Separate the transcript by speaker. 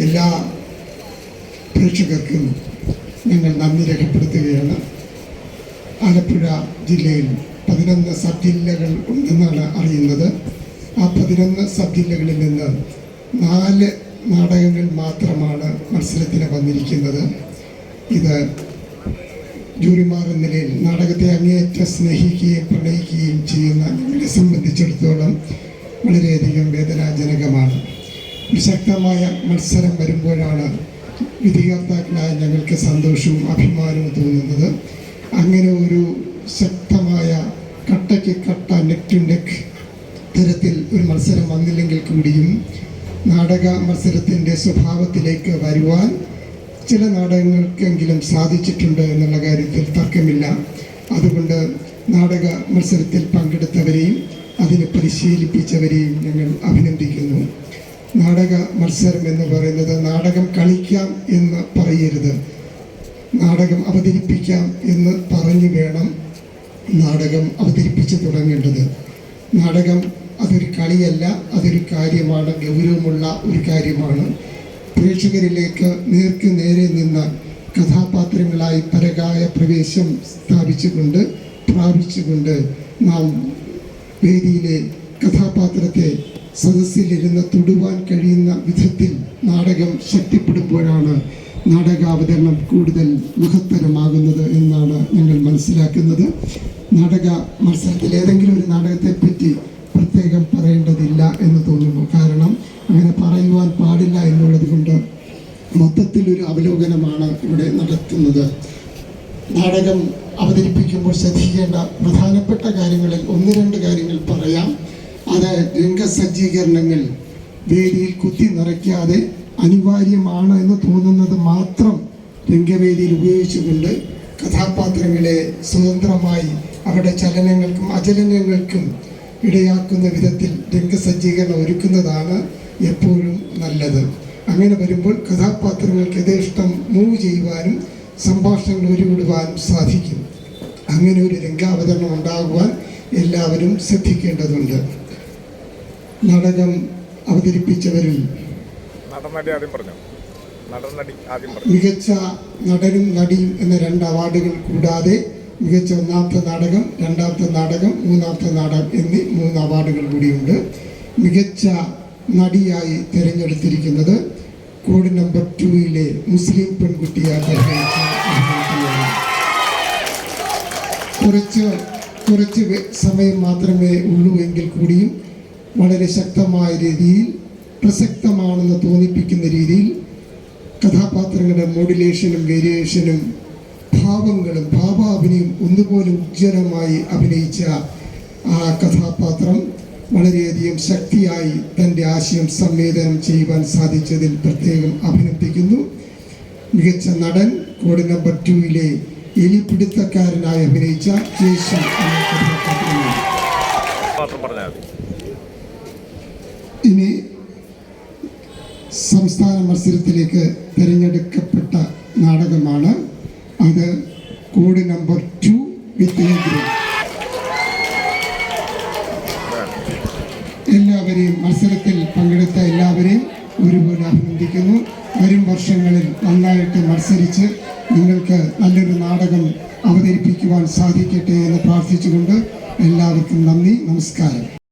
Speaker 1: എല്ലാ പ്രേക്ഷകർക്കും ഞങ്ങൾ നന്ദി രേഖപ്പെടുത്തുകയാണ്. ആലപ്പുഴ ജില്ലയിൽ 11 സബ് ജില്ലകൾ ഉണ്ടെന്നാണ് അറിയുന്നത്. ആ 11 സബ് ജില്ലകളിൽ നിന്ന് 4 നാടകങ്ങൾ മാത്രമാണ് മത്സരത്തിന് വന്നിരിക്കുന്നത്. ഇത് ജൂറിമാർ എന്ന നിലയിൽ നാടകത്തെ അങ്ങേയറ്റം സ്നേഹിക്കുകയും പ്രണയിക്കുകയും ചെയ്യുന്ന ഞങ്ങളെ സംബന്ധിച്ചിടത്തോളം വളരെയധികം വേദനാജനകമാണ്. ഒരു ശക്തമായ മത്സരം വരുമ്പോഴാണ് വിധികർത്താക്കളായ ഞങ്ങൾക്ക് സന്തോഷവും അഭിമാനവും തോന്നുന്നത്. അങ്ങനെ ഒരു ശക്തമായ കട്ടയ്ക്ക് കട്ട നെക്ക് ടു നെക്ക് തരത്തിൽ ഒരു മത്സരം വന്നില്ലെങ്കിൽ കൂടിയും നാടക മത്സരത്തിൻ്റെ സ്വഭാവത്തിലേക്ക് വരുവാൻ ചില നാടകങ്ങൾക്കെങ്കിലും സാധിച്ചിട്ടുണ്ട് എന്നുള്ള കാര്യത്തിൽ തർക്കമില്ല. അതുകൊണ്ട് നാടക മത്സരത്തിൽ പങ്കെടുത്തവരെയും അതിനെ പരിശീലിപ്പിച്ചവരെയും ഞങ്ങൾ അഭിനന്ദിക്കുന്നു. നാടക മത്സരം എന്ന് പറയുന്നത് നാടകം കളിക്കാം എന്ന് പറയരുത്, നാടകം അവതരിപ്പിക്കാം എന്ന് പറഞ്ഞു വേണം നാടകം അവതരിപ്പിച്ച് തുടങ്ങേണ്ടത്. നാടകം അതൊരു കളിയല്ല, അതൊരു കാര്യമാണ്, ഗൗരവമുള്ള ഒരു കാര്യമാണ്. പ്രേക്ഷകരിലേക്ക് നേർക്ക് നേരെ നിന്ന കഥാപാത്രങ്ങളായി പരകായ പ്രവേശം പ്രാപിച്ചുകൊണ്ട് നാം വേദിയിലെ കഥാപാത്രത്തെ സദസ്സിലിരുന്ന് തൊടുവാൻ കഴിയുന്ന വിധത്തിൽ നാടകം ശക്തിപ്പെടുമ്പോഴാണ് നാടകാവതരണം കൂടുതൽ മഹത്തരമാകുന്നത് എന്നാണ് ഞങ്ങൾ മനസ്സിലാക്കുന്നത്. നാടക മത്സരത്തിൽ ഏതെങ്കിലും ഒരു നാടകത്തെപ്പറ്റി പ്രത്യേകം പറയേണ്ടതില്ല എന്ന് തോന്നുന്നു. കാരണം അങ്ങനെ പറയുവാൻ പാടില്ല എന്നുള്ളത് കൊണ്ട് മൊത്തത്തിലൊരു അവലോകനമാണ് ഇവിടെ നടത്തുന്നത്. നാടകം അവതരിപ്പിക്കുമ്പോൾ ശ്രദ്ധിക്കേണ്ട പ്രധാനപ്പെട്ട കാര്യങ്ങളിൽ 1-2 കാര്യങ്ങൾ പറയാം. അത് രംഗസജ്ജീകരണങ്ങൾ വേദിയിൽ കുത്തി നിറയ്ക്കാതെ അനിവാര്യമാണ് എന്ന് തോന്നുന്നത് മാത്രം രംഗവേദിയിൽ ഉപയോഗിച്ചുകൊണ്ട് കഥാപാത്രങ്ങളെ സ്വതന്ത്രമായി അവരുടെ ചലനങ്ങൾക്കും അചലനങ്ങൾക്കും ഇടയാക്കുന്ന വിധത്തിൽ രംഗസജ്ജീകരണം ഒരുക്കുന്നതാണ് എപ്പോഴും നല്ലത്. അങ്ങനെ വരുമ്പോൾ കഥാപാത്രങ്ങൾക്ക് യഥേഷ്ടം മൂവ് ചെയ്യുവാനും സംഭാഷണങ്ങൾ ഉരുവിടുവാനും സാധിക്കും. അങ്ങനെ ഒരു രംഗാവതരണം ഉണ്ടാകുവാൻ എല്ലാവരും ശ്രദ്ധിക്കേണ്ടതുണ്ട്. നാടകം അവതരിപ്പിച്ചവരിൽ മികച്ച നടനും നടിയും എന്ന 2 അവാർഡുകൾ കൂടാതെ മികച്ച 1ാമത്തെ നാടകം, 2ാമത്തെ നാടകം, 3ാമത്തെ നാടകം എന്നീ 3 അവാർഡുകൾ കൂടിയുണ്ട്. മികച്ച നടിയായി തിരഞ്ഞെടുത്തിരിക്കുന്നത് കോഡ് നമ്പർ 2-ലെ മുസ്ലിം പെൺകുട്ടിയായ കുറച്ച് സമയം മാത്രമേ ഉള്ളൂ എങ്കിൽ കൂടിയും വളരെ ശക്തമായ രീതിയിൽ പ്രസക്തമാണെന്ന് തോന്നിപ്പിക്കുന്ന രീതിയിൽ കഥാപാത്രങ്ങളുടെ മോഡുലേഷനും വേരിയേഷനും ഭാവങ്ങളും ഭാവാഭിനയം ഒന്നുപോലെ ഉജ്ജ്വലമായി അഭിനയിച്ച ആ കഥാപാത്രം വളരെയധികം ശക്തിയായി തൻ്റെ ആശയം സംവേദനം ചെയ്യുവാൻ സാധിച്ചതിൽ പ്രത്യേകം അഭിനന്ദിക്കുന്നു. മികച്ച നടൻ കോഡ് നമ്പർ 2-ലെ എലിപിടുത്തക്കാരനായി അഭിനയിച്ച ജേഷൻ എന്ന കഥാപാത്രമാണ്. ഇനി സംസ്ഥാന മത്സരത്തിലേക്ക് തിരഞ്ഞെടുക്കപ്പെട്ട നാടകമാണ്. അത് കോഡ് നമ്പർ 2 വിത്ത് എല്ലാവരെയും മത്സരത്തിൽ പങ്കെടുത്ത എല്ലാവരെയും ഒരുപോലെ അഭിനന്ദിക്കുന്നു. വരും വർഷങ്ങളിൽ നന്നായിട്ട് മത്സരിച്ച് നിങ്ങൾക്ക് നല്ലൊരു നാടകം അവതരിപ്പിക്കുവാൻ സാധിക്കട്ടെ എന്ന് പ്രാർത്ഥിച്ചുകൊണ്ട് എല്ലാവർക്കും നന്ദി, നമസ്കാരം.